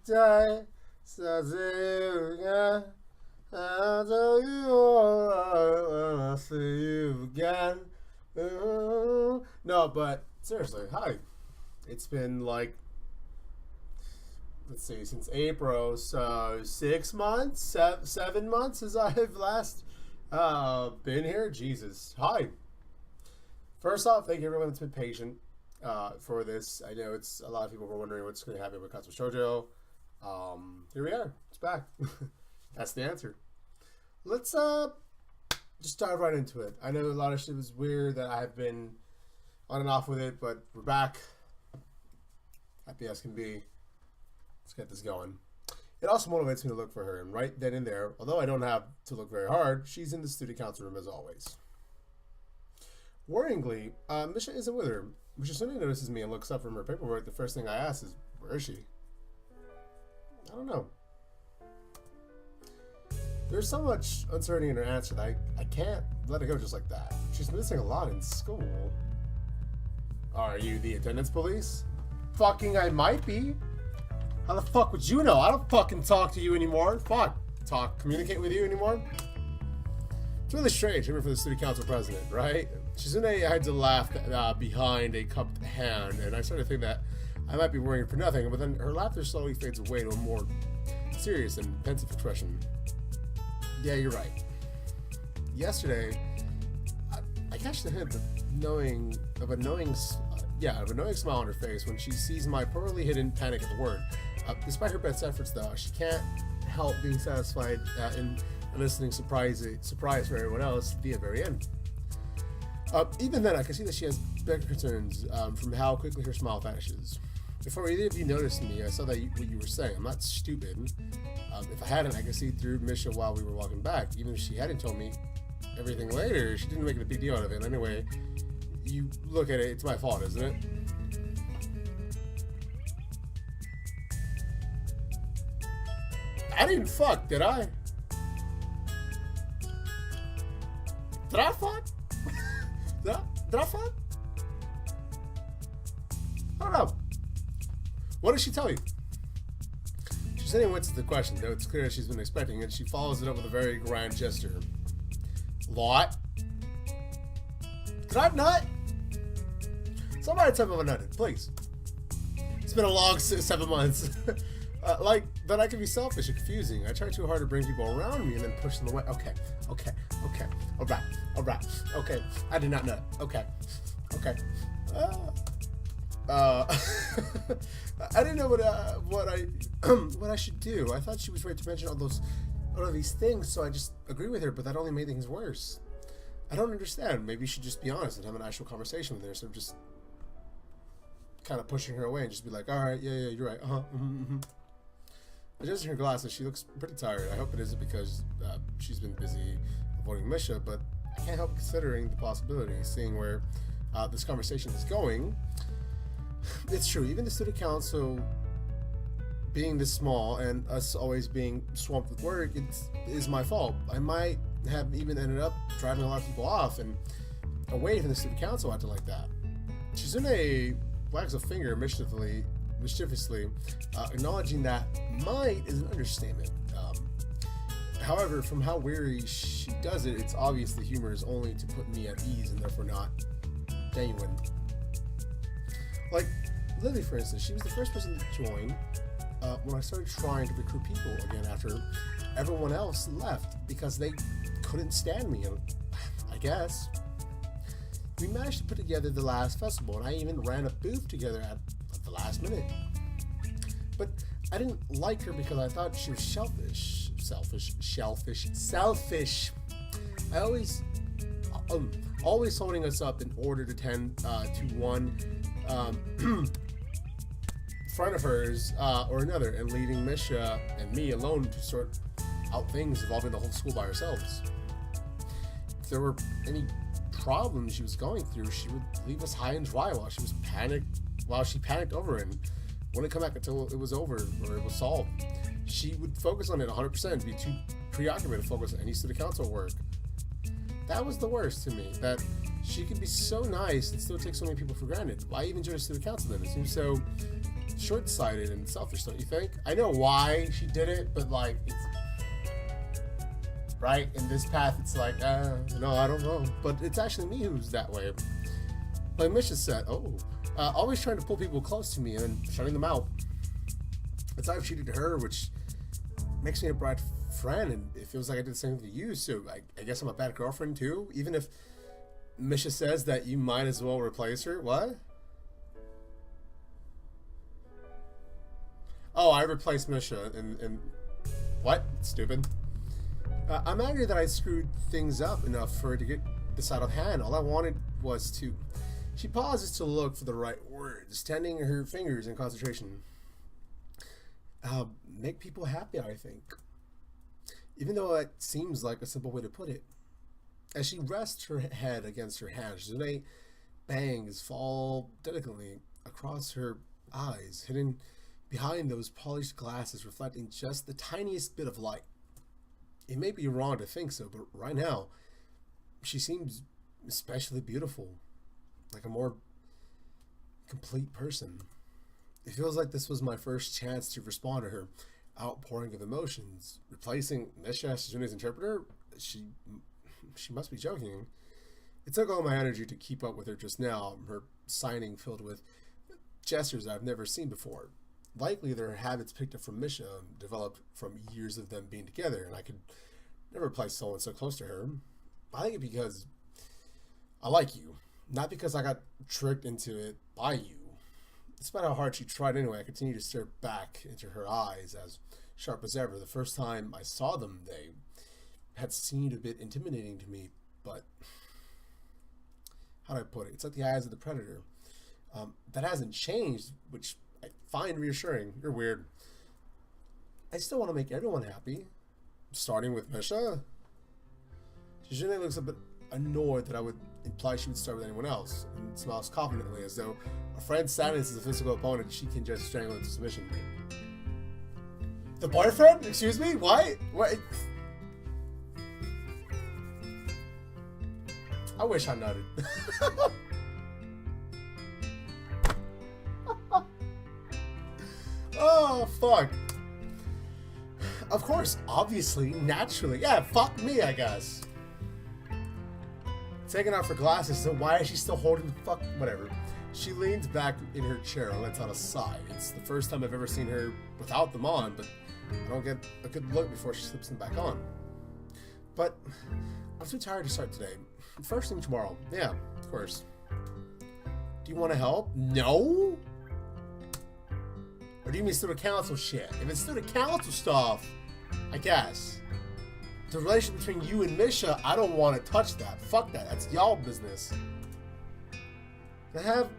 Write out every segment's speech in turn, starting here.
die. Cezr, I'll tell you all when I see you again. No, but seriously, hi. It's been like, let's see, since April, so 6 months, 7 months as I've last been here. Jesus, hi. First off, thank you everyone that's been patient for this. I know it's a lot of people were wondering what's going to happen with Katawa Shoujo. Here we are. It's back. That's the answer. Let's just dive right into it. I know a lot of shit was weird that I've been on and off with it, but we're back. Happy as can be. Let's get this going. It also motivates me to look for her, and right then and there, although I don't have to look very hard, she's in the student council room as always. Worryingly, Misha isn't with her. Misha suddenly notices me and looks up from her paperwork. The first thing I ask is, where is she? I don't know. There's so much uncertainty in her answer that I can't let it go just like that. She's missing a lot in school. Are you the attendance police? Fucking I might be. How the fuck would you know? I don't fucking talk to you anymore. Fuck. Communicate with you anymore? It's really strange, even for the student council president, right? Shizune had to laugh behind a cupped hand, and I started to think that I might be worrying for nothing, but then her laughter slowly fades away to a more serious and pensive expression. Yeah, you're right. Yesterday, I catch the hint of a knowing smile on her face when she sees my poorly hidden panic at the word. Despite her best efforts, though, she can't help being satisfied in eliciting surprise for everyone else at the very end. Even then, I can see that she has bigger concerns from how quickly her smile vanishes. Before either of you noticed me, I saw what you were saying. I'm not stupid. If I hadn't, I could see through Misha while we were walking back. Even if she hadn't told me everything later, she didn't make a big deal out of it. Anyway, you look at it, it's my fault, isn't it? I didn't fuck, did I? Did I fuck? Did I fuck? I don't know. What did she tell you? She said went to the question, though it's clear she's been expecting it. She follows it up with a very grand gesture. Lot? Did I nut? Somebody tell me if I nutted, please. It's been a long 7 months. But I can be selfish and confusing. I try too hard to bring people around me and then push them away. Okay. All right. Okay, I did not nut. Okay. I didn't know what I should do. I thought she was right to mention all of these things, so I just agreed with her, but that only made things worse. I don't understand. Maybe you should just be honest and have an actual conversation with her instead of just kind of pushing her away and just be like, all right, yeah, you're right. Adjusting her glasses, she looks pretty tired. I hope it isn't because she's been busy avoiding Misha, but I can't help considering the possibility, seeing where this conversation is going. It's true, even the student council being this small and us always being swamped with work, it is my fault. I might have even ended up driving a lot of people off and away from the student council acting like that. Shizune wags a finger mischievously, acknowledging that might is an understatement. However, from how weary she does it, it's obvious the humor is only to put me at ease and therefore not genuine. Like Lily, for instance, she was the first person to join when I started trying to recruit people again after everyone else left because they couldn't stand me, I guess. We managed to put together the last festival, and I even ran a booth together at the last minute. But I didn't like her because I thought she was selfish. I always holding us up in order to tend to one friend of hers or another, and leaving Misha and me alone to sort out things involving the whole school by ourselves. If there were any problems she was going through, she would leave us high and dry while she panicked over it and wouldn't come back until it was over or it was solved. She would focus on it 100%, be too preoccupied to focus on any student council work. That was the worst to me, that she could be so nice and still take so many people for granted. Why even join student council then? It seems so short-sighted and selfish, don't you think? I know why she did it, but like, it's, right? In this path, it's like, no, I don't know. But it's actually me who's that way. Like Misha said, always trying to pull people close to me and shutting them out. That's how I've treated her, which makes me a bad friend, and it feels like I did the same thing to you, so I guess I'm a bad girlfriend too, even if Misha says that you might as well replace her. What? Oh, I replaced Misha, and what? Stupid. I'm angry that I screwed things up enough for her to get this out of hand. All I wanted was to... She pauses to look for the right words, tending her fingers in concentration. Make people happy, I think. Even though it seems like a simple way to put it. As she rests her head against her hand, Shizune bangs fall delicately across her eyes, hidden behind those polished glasses reflecting just the tiniest bit of light. It may be wrong to think so, but right now, she seems especially beautiful, like a more complete person. It feels like this was my first chance to respond to her outpouring of emotions. Replacing Misha as Shizune's interpreter? She must be joking. It took all my energy to keep up with her just now, her signing filled with gestures I've never seen before. Likely their habits picked up from Misha, developed from years of them being together, and I could never replace someone so close to her. I think it's because I like you, not because I got tricked into it by you. Despite how hard she tried anyway, I continued to stare back into her eyes, as sharp as ever. The first time I saw them, they had seemed a bit intimidating to me, but how do I put it? It's like the eyes of the predator. That hasn't changed, which I find reassuring. You're weird. I still want to make everyone happy, starting with Misha. Shizune looks a bit annoyed that I would imply she would start with anyone else, and smiles confidently as though a friend's sadness is a physical opponent she can just strangle into submission. The boyfriend? Excuse me? What? What? I wish I nutted. Oh, fuck. Of course, obviously, naturally. Yeah, fuck me, I guess. Taken off her glasses, so why is she still holding the fuck? Whatever. She leans back in her chair and lets out a sigh. It's the first time I've ever seen her without them on, but I don't get a good look before she slips them back on. But I'm too tired to start today. First thing tomorrow. Yeah, of course. Do you want to help? No? Or do you mean student council shit? If it's student council stuff, I guess. The relationship between you and Misha, I don't want to touch that. Fuck that. That's y'all business. I have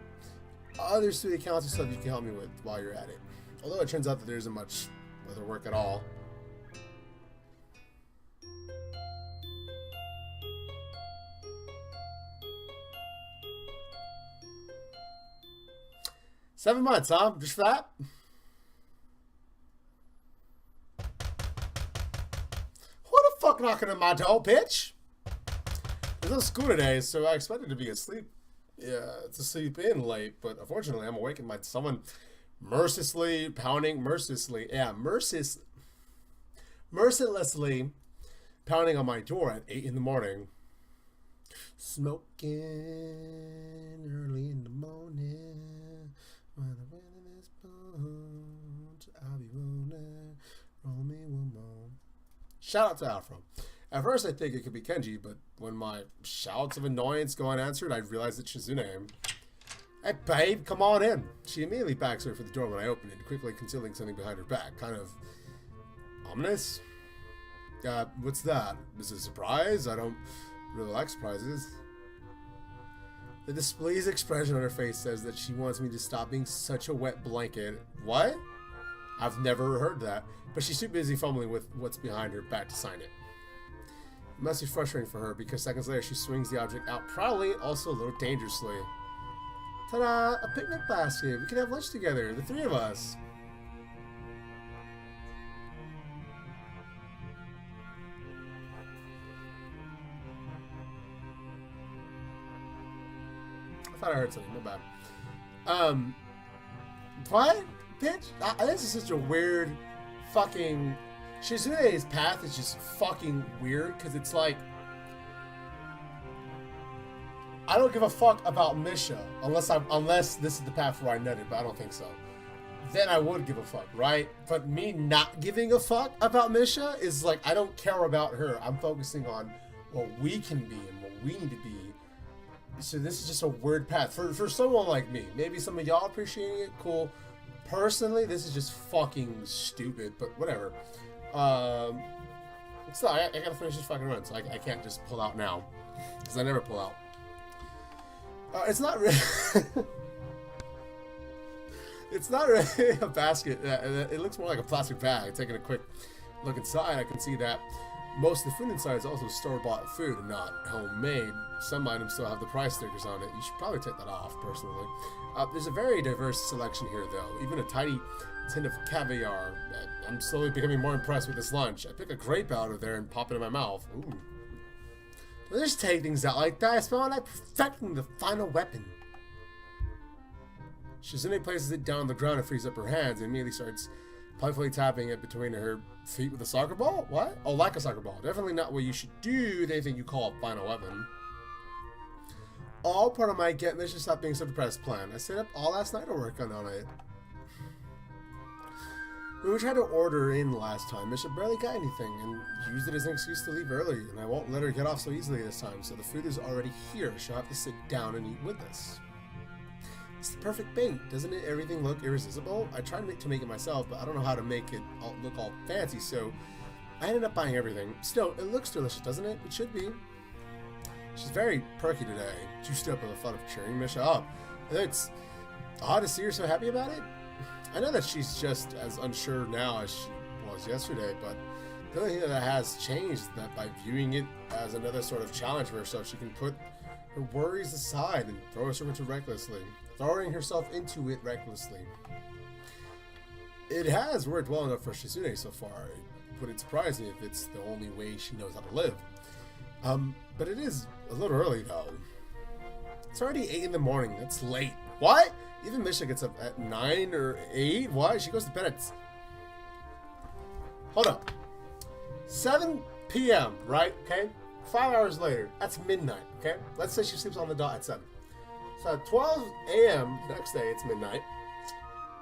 other student council stuff you can help me with while you're at it. Although it turns out that there isn't much other work at all. $7 months, huh? Just for that? Fuck knocking on my door, bitch. There's no school today, so I expected to be asleep. Yeah, to sleep in late, but unfortunately, I'm awakened by someone mercilessly pounding on my door at 8 in the morning. Smoking early in the morning. When the wind is blown, I'll be rolling. Roll me one more. Shout out to Afro. At first I think it could be Kenji, but when my shouts of annoyance go unanswered, I realize it's Shizune. Hey babe, come on in. She immediately backs away from the door when I open it, quickly concealing something behind her back. Kind of ominous. What's that? Is it a surprise? I don't really like surprises. The displeased expression on her face says that she wants me to stop being such a wet blanket. What? I've never heard that, but she's too busy fumbling with what's behind her back to sign it. It must be frustrating for her because seconds later she swings the object out proudly, also a little dangerously. Ta-da! A picnic basket! We can have lunch together, the three of us! I thought I heard something, my bad. What? bitch. This is such a weird fucking... Shizune's path is just fucking weird, because it's like... I don't give a fuck about Misha, unless this is the path where I netted, but I don't think so. Then I would give a fuck, right? But me not giving a fuck about Misha is like, I don't care about her. I'm focusing on what we can be and what we need to be. So this is just a weird path for someone like me. Maybe some of y'all appreciating it, cool. Personally, this is just fucking stupid, but whatever. Still, I gotta finish this fucking run, so I can't just pull out now, because I never pull out. It's not really... It's not really a basket. It looks more like a plastic bag. Taking a quick look inside, I can see that most of the food inside is also store-bought food and not homemade. Some items still have the price stickers on it. You should probably take that off, personally. There's a very diverse selection here, though. Even a tiny tin of caviar. I'm slowly becoming more impressed with this lunch. I pick a grape out of there and pop it in my mouth. Ooh. Don't just take things out like that. I smell like perfecting the final weapon. Shizune places it down on the ground and frees up her hands and immediately starts playfully tapping it between her feet with a soccer ball? What? Oh, like a soccer ball. Definitely not what you should do with anything you call a final weapon. All part of my get Misha stop being so depressed plan. I stayed up all last night to work on it. When we tried to order in last time, Misha barely got anything and used it as an excuse to leave early, and I won't let her get off so easily this time, so the food is already here. She'll have to sit down and eat with us. It's the perfect bait, doesn't it? Everything look irresistible? I tried to make it myself, but I don't know how to make it look all fancy, so I ended up buying everything. Still, it looks delicious, doesn't it? It should be. She's very perky today, juiced up with the fun of cheering Misha up. And it's odd to see her so happy about it. I know that she's just as unsure now as she was yesterday, but the only thing that has changed is that by viewing it as another sort of challenge for herself, she can put her worries aside and throw herself into recklessly. Throwing herself into it recklessly. It has worked well enough for Shizune so far. It wouldn't surprise me if it's the only way she knows how to live. But it is a little early though. It's already 8 in the morning. That's late. What? Even Misha gets up at 9 or 8? Why? She goes to bed at... Hold up. 7 p.m., right? Okay? 5 hours later. That's midnight, okay? Let's say she sleeps on the dot at 7. So at 12 a.m. next day, it's midnight.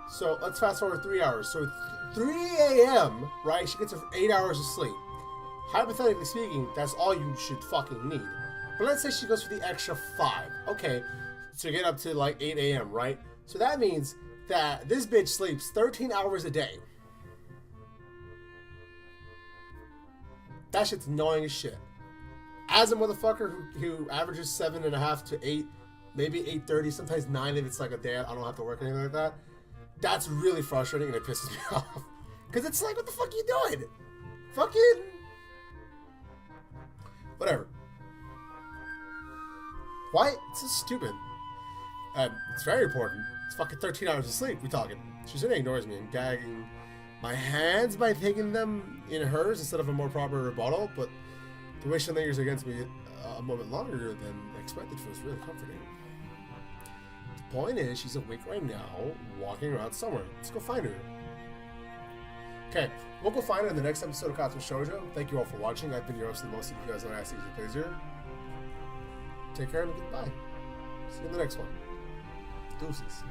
So let's fast forward 3 hours. So 3 a.m., right? She gets her 8 hours of sleep. Hypothetically speaking, that's all you should fucking need. But let's say she goes for the extra 5. Okay, so get up to like 8 a.m., right? So that means that this bitch sleeps 13 hours a day. That shit's annoying as shit. As a motherfucker who averages 7.5 to 8, maybe 8:30, sometimes 9 if it's like a day I don't have to work or anything like that. That's really frustrating and it pisses me off. Because it's like, what the fuck are you doing? Fucking... Whatever. Why? It's so stupid. It's very important. It's fucking 13 hours of sleep, we talking. Shizune ignores me and gagging my hands by taking them in hers instead of a more proper rebuttal, but the way she lingers against me a moment longer than expected feels really comforting. The point is, she's awake right now, walking around somewhere. Let's go find her. Okay, we'll go find her in the next episode of Katawa Shoujo. Thank you all for watching. I've been your host, and most of you guys know I see you Pleazr. Take care and goodbye. See you in the next one. Deuces.